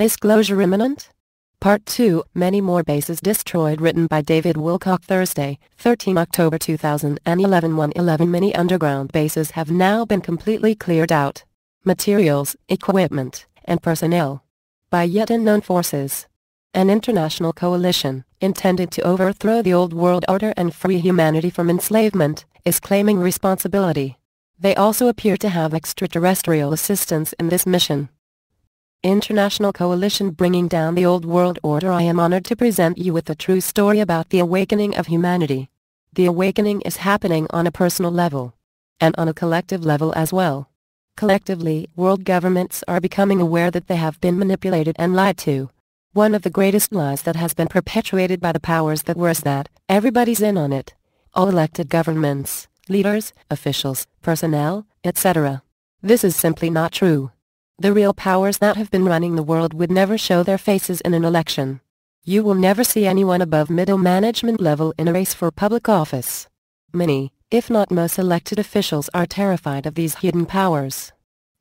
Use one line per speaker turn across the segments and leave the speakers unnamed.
Disclosure imminent? Part 2, Many More Bases Destroyed, written by David Wilcock. Thursday, 13 October 2011. 111 many underground bases have now been completely cleared out. Materials, equipment, and personnel by yet unknown forces. An international coalition, intended to overthrow the old world order and free humanity from enslavement, is claiming responsibility. They also appear to have extraterrestrial assistance in this mission. International coalition bringing down the old world order. I am honored to present you with a true story about the awakening of humanity. The awakening is happening on a personal level, and on a collective level as well. Collectively, world governments are becoming aware that they have been manipulated and lied to. One of the greatest lies that has been perpetuated by the powers that were is that everybody's in on it. All elected governments, leaders, officials, personnel, etc. This is simply not true. The real powers that have been running the world would never show their faces in an election. You will never see anyone above middle management level in a race for public office. Many, if not most elected officials are terrified of these hidden powers.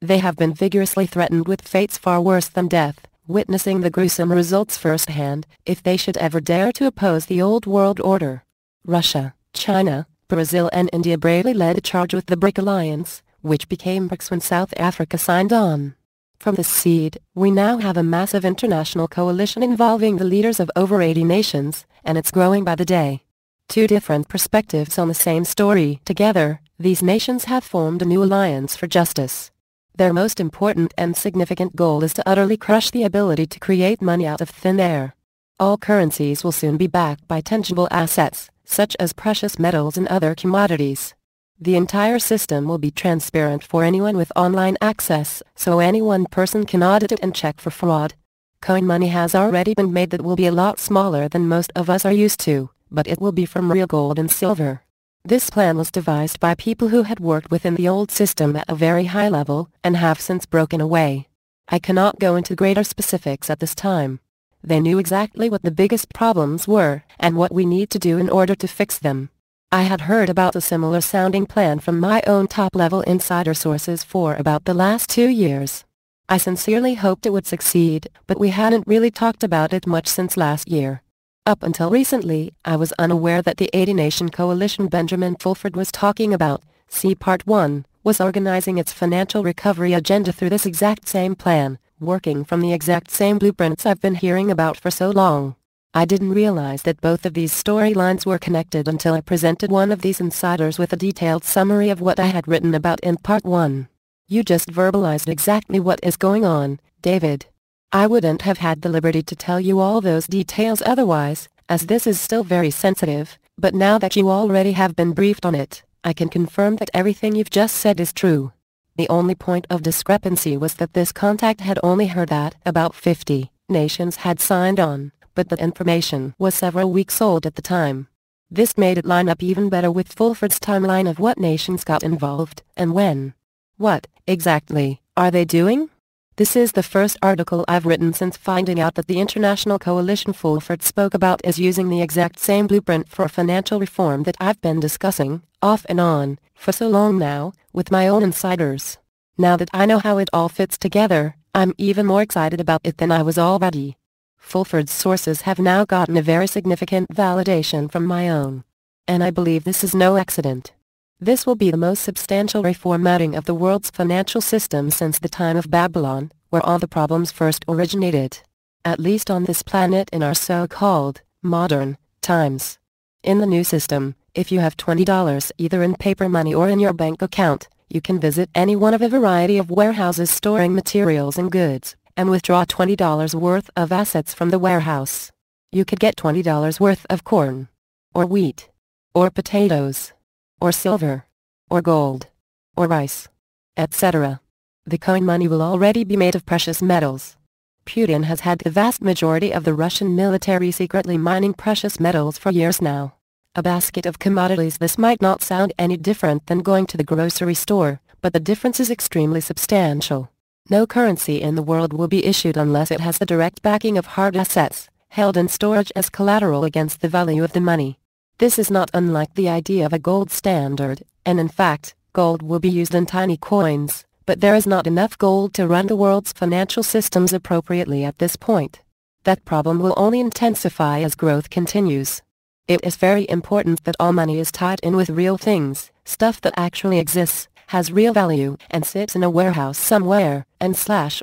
They have been vigorously threatened with fates far worse than death, witnessing the gruesome results firsthand, if they should ever dare to oppose the old world order. Russia, China, Brazil and India bravely led a charge with the BRIC alliance, which became BRICS when South Africa signed on. From this seed, we now have a massive international coalition involving the leaders of over 80 nations, and it's growing by the day. Two different perspectives on the same story. Together, these nations have formed a new alliance for justice. Their most important and significant goal is to utterly crush the ability to create money out of thin air. All currencies will soon be backed by tangible assets, such as precious metals and other commodities. The entire system will be transparent for anyone with online access, so any one person can audit it and check for fraud. Coin money has already been made that will be a lot smaller than most of us are used to, but it will be from real gold and silver. This plan was devised by people who had worked within the old system at a very high level, and have since broken away. I cannot go into greater specifics at this time. They knew exactly what the biggest problems were, and what we need to do in order to fix them. I had heard about a similar sounding plan from my own top-level insider sources for about the last 2 years. I sincerely hoped it would succeed, but we hadn't really talked about it much since last year. Up until recently, I was unaware that the 80-nation coalition Benjamin Fulford was talking about, see Part 1, was organizing its financial recovery agenda through this exact same plan, working from the exact same blueprints I've been hearing about for so long. I didn't realize that both of these storylines were connected until I presented one of these insiders with a detailed summary of what I had written about in Part 1. You just verbalized exactly what is going on, David. I wouldn't have had the liberty to tell you all those details otherwise, as this is still very sensitive, but now that you already have been briefed on it, I can confirm that everything you've just said is true. The only point of discrepancy was that this contact had only heard that about 50 nations had signed on, but the information was several weeks old at the time. This made it line up even better with Fulford's timeline of what nations got involved, and when. What, exactly, are they doing? This is the first article I've written since finding out that the international coalition Fulford spoke about is using the exact same blueprint for financial reform that I've been discussing, off and on, for so long now, with my own insiders. Now that I know how it all fits together, I'm even more excited about it than I was already. Fulford's sources have now gotten a very significant validation from my own. And I believe this is no accident. This will be the most substantial reformatting of the world's financial system since the time of Babylon, where all the problems first originated. At least on this planet in our so-called modern times. In the new system, if you have $20 either in paper money or in your bank account, you can visit any one of a variety of warehouses storing materials and goods, and withdraw $20 worth of assets from the warehouse. You could get $20 worth of corn, or wheat, or potatoes, or silver, or gold, or rice, etc. The coin money will already be made of precious metals. Putin has had the vast majority of the Russian military secretly mining precious metals for years now. A basket of commodities. This might not sound any different than going to the grocery store, but the difference is extremely substantial. No currency in the world will be issued unless it has the direct backing of hard assets, held in storage as collateral against the value of the money. This is not unlike the idea of a gold standard, and in fact, gold will be used in tiny coins, But there is not enough gold to run the world's financial systems appropriately at this point. That problem will only intensify as growth continues. It is very important that all money is tied in with real things, stuff that actually exists, has real value, and sits in a warehouse somewhere,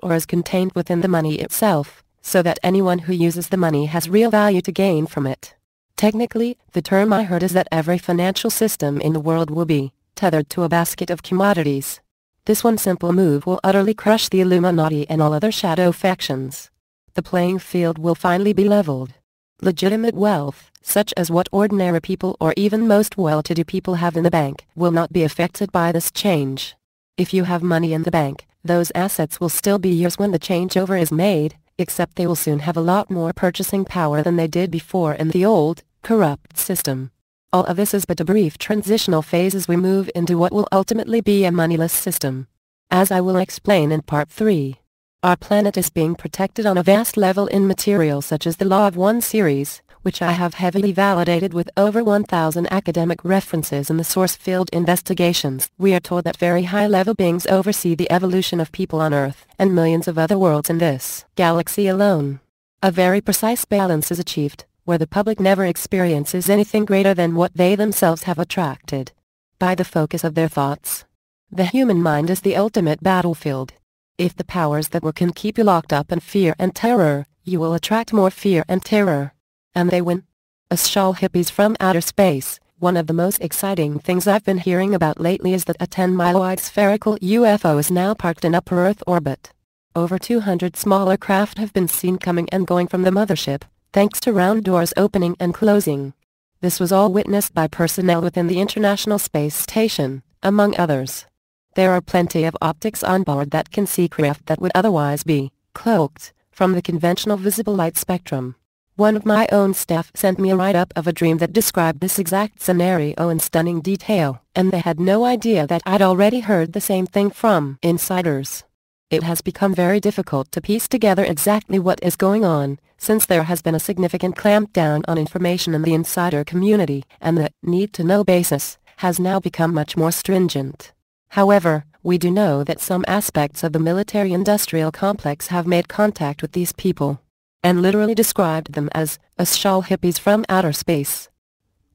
or is contained within the money itself, so that anyone who uses the money has real value to gain from it. Technically, the term I heard is that every financial system in the world will be tethered to a basket of commodities. This one simple move will utterly crush the Illuminati and all other shadow factions. The playing field will finally be leveled. Legitimate wealth, such as what ordinary people or even most well-to-do people have in the bank, will not be affected by this change. If you have money in the bank, those assets will still be yours when the changeover is made, except they will soon have a lot more purchasing power than they did before in the old, corrupt system. All of this is but a brief transitional phase as we move into what will ultimately be a moneyless system. As I will explain in Part 3. Our planet is being protected on a vast level in materials such as the Law of One series, which I have heavily validated with over 1,000 academic references in the source field investigations. We are told that very high-level beings oversee the evolution of people on Earth and millions of other worlds in this galaxy alone. A very precise balance is achieved, where the public never experiences anything greater than what they themselves have attracted by the focus of their thoughts. The human mind is the ultimate battlefield. If the powers that were can keep you locked up in fear and terror, you will attract more fear and terror. And they win. Ashal hippies from outer space. One of the most exciting things I've been hearing about lately is that a 10-mile-wide spherical UFO is now parked in upper Earth orbit. Over 200 smaller craft have been seen coming and going from the mothership, thanks to round doors opening and closing. This was all witnessed by personnel within the International Space Station, among others. There are plenty of optics on board that can see craft that would otherwise be cloaked from the conventional visible light spectrum. One of my own staff sent me a write-up of a dream that described this exact scenario in stunning detail, and they had no idea that I'd already heard the same thing from insiders. It has become very difficult to piece together exactly what is going on, since there has been a significant clampdown on information in the insider community, and the need-to-know basis has now become much more stringent. However, we do know that some aspects of the military-industrial complex have made contact with these people, and literally described them as Ashal hippies from outer space.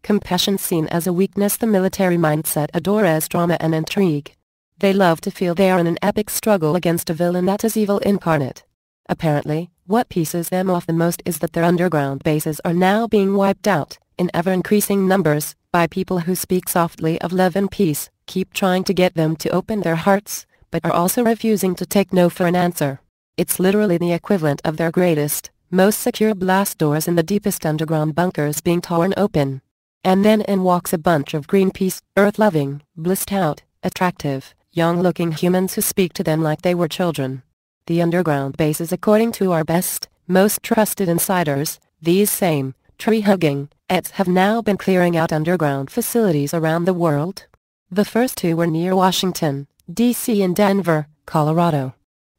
Compassion seen as a weakness, the military mindset adores drama and intrigue. They love to feel they are in an epic struggle against a villain that is evil incarnate. Apparently, what pisses them off the most is that their underground bases are now being wiped out, in ever-increasing numbers, by people who speak softly of love and peace, keep trying to get them to open their hearts, but are also refusing to take no for an answer. It's literally the equivalent of their greatest, most secure blast doors in the deepest underground bunkers being torn open. And then in walks a bunch of Greenpeace, earth-loving, blissed out, attractive, young-looking humans who speak to them like they were children. The underground bases, according to our best, most trusted insiders, these same tree-hugging ets have now been clearing out underground facilities around the world. The first two were near Washington, D.C. and Denver, Colorado.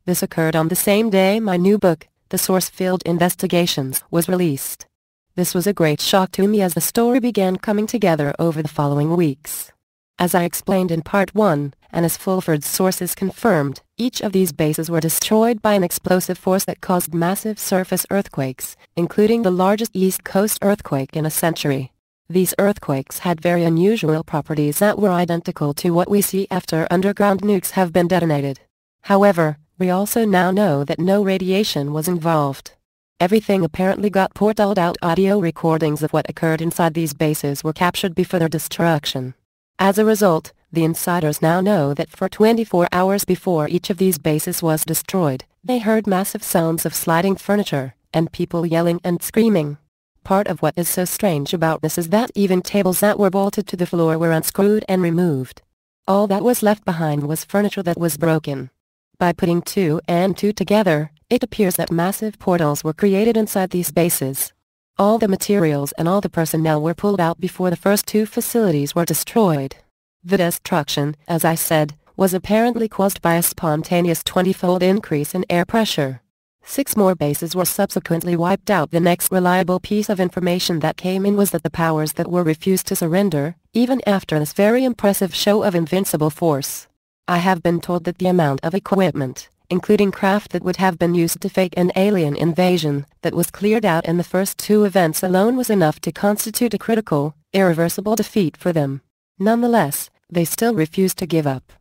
This occurred on the same day my new book, The Source Field Investigations, was released. This was a great shock to me as the story began coming together over the following weeks. As I explained in Part 1, and as Fulford's sources confirmed, each of these bases were destroyed by an explosive force that caused massive surface earthquakes, including the largest East Coast earthquake in a century. These earthquakes had very unusual properties that were identical to what we see after underground nukes have been detonated. However, we also now know that no radiation was involved. Everything apparently got portaled out. Audio recordings of what occurred inside these bases were captured before their destruction. As a result, the insiders now know that for 24 hours before each of these bases was destroyed, they heard massive sounds of sliding furniture, and people yelling and screaming. Part of what is so strange about this is that even tables that were bolted to the floor were unscrewed and removed. All that was left behind was furniture that was broken. By putting 2 and 2 together, it appears that massive portals were created inside these bases. All the materials and all the personnel were pulled out before the first 2 facilities were destroyed. The destruction, as I said, was apparently caused by a spontaneous 20-fold increase in air pressure. 6 more bases were subsequently wiped out. The next reliable piece of information that came in was that the powers that were refused to surrender, even after this very impressive show of invincible force. I have been told that the amount of equipment, including craft that would have been used to fake an alien invasion, that was cleared out in the first two events alone was enough to constitute a critical, irreversible defeat for them. Nonetheless, they still refuse to give up.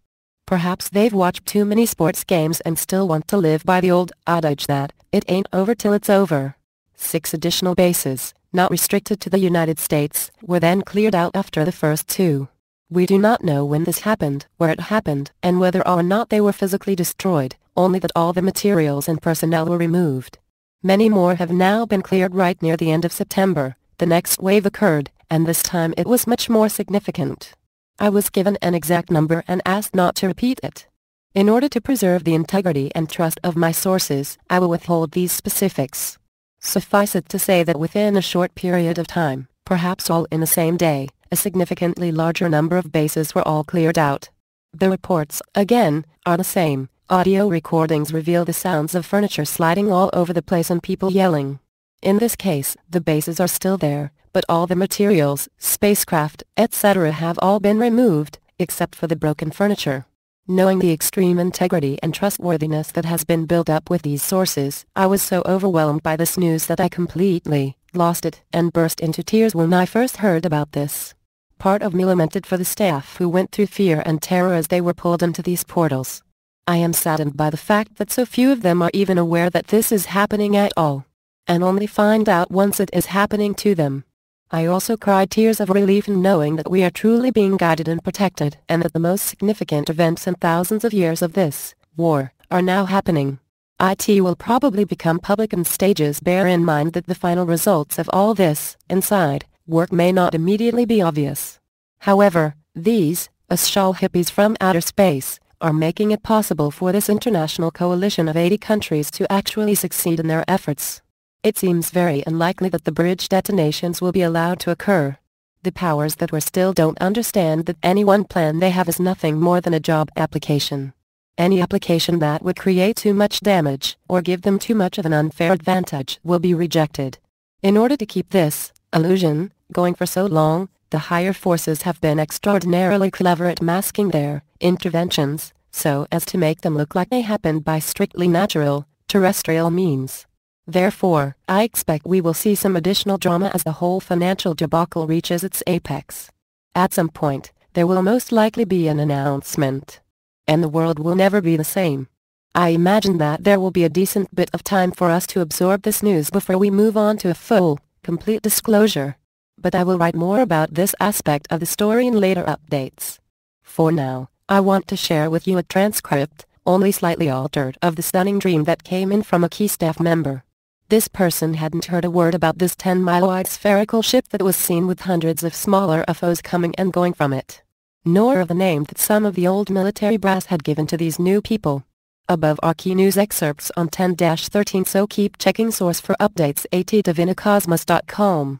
Perhaps they've watched too many sports games and still want to live by the old adage that, it ain't over till it's over. 6 additional bases, not restricted to the United States, were then cleared out after the first 2. We do not know when this happened, where it happened, and whether or not they were physically destroyed, only that all the materials and personnel were removed. Many more have now been cleared right near the end of September. The next wave occurred, and this time it was much more significant. I was given an exact number and asked not to repeat it. In order to preserve the integrity and trust of my sources, I will withhold these specifics. Suffice it to say that within a short period of time, perhaps all in the same day, a significantly larger number of bases were all cleared out. The reports, again, are the same. Audio recordings reveal the sounds of furniture sliding all over the place and people yelling. In this case, the bases are still there, but all the materials, spacecraft, etc. have all been removed, except for the broken furniture. Knowing the extreme integrity and trustworthiness that has been built up with these sources, I was so overwhelmed by this news that I completely lost it and burst into tears when I first heard about this. Part of me lamented for the staff who went through fear and terror as they were pulled into these portals. I am saddened by the fact that so few of them are even aware that this is happening at all, and only find out once it is happening to them. I also cried tears of relief in knowing that we are truly being guided and protected, and that the most significant events in thousands of years of this war are now happening. It will probably become public in stages. Bear in mind that the final results of all this inside work may not immediately be obvious. However, these Ashal hippies from outer space are making it possible for this international coalition of 80 countries to actually succeed in their efforts. It seems very unlikely that the bridge detonations will be allowed to occur. The powers that were still don't understand that any one plan they have is nothing more than a job application. Any application that would create too much damage or give them too much of an unfair advantage will be rejected. In order to keep this illusion going for so long, the higher forces have been extraordinarily clever at masking their interventions, so as to make them look like they happened by strictly natural, terrestrial means. Therefore, I expect we will see some additional drama as the whole financial debacle reaches its apex. At some point, there will most likely be an announcement, and the world will never be the same. I imagine that there will be a decent bit of time for us to absorb this news before we move on to a full, complete disclosure. But I will write more about this aspect of the story in later updates. For now, I want to share with you a transcript, only slightly altered, of the stunning dream that came in from a key staff member. This person hadn't heard a word about this 10-mile-wide spherical ship that was seen with hundreds of smaller UFOs coming and going from it, nor of the name that some of the old military brass had given to these new people. Above are key news excerpts on 10-13, so keep checking source for updates. at divinacosmos.com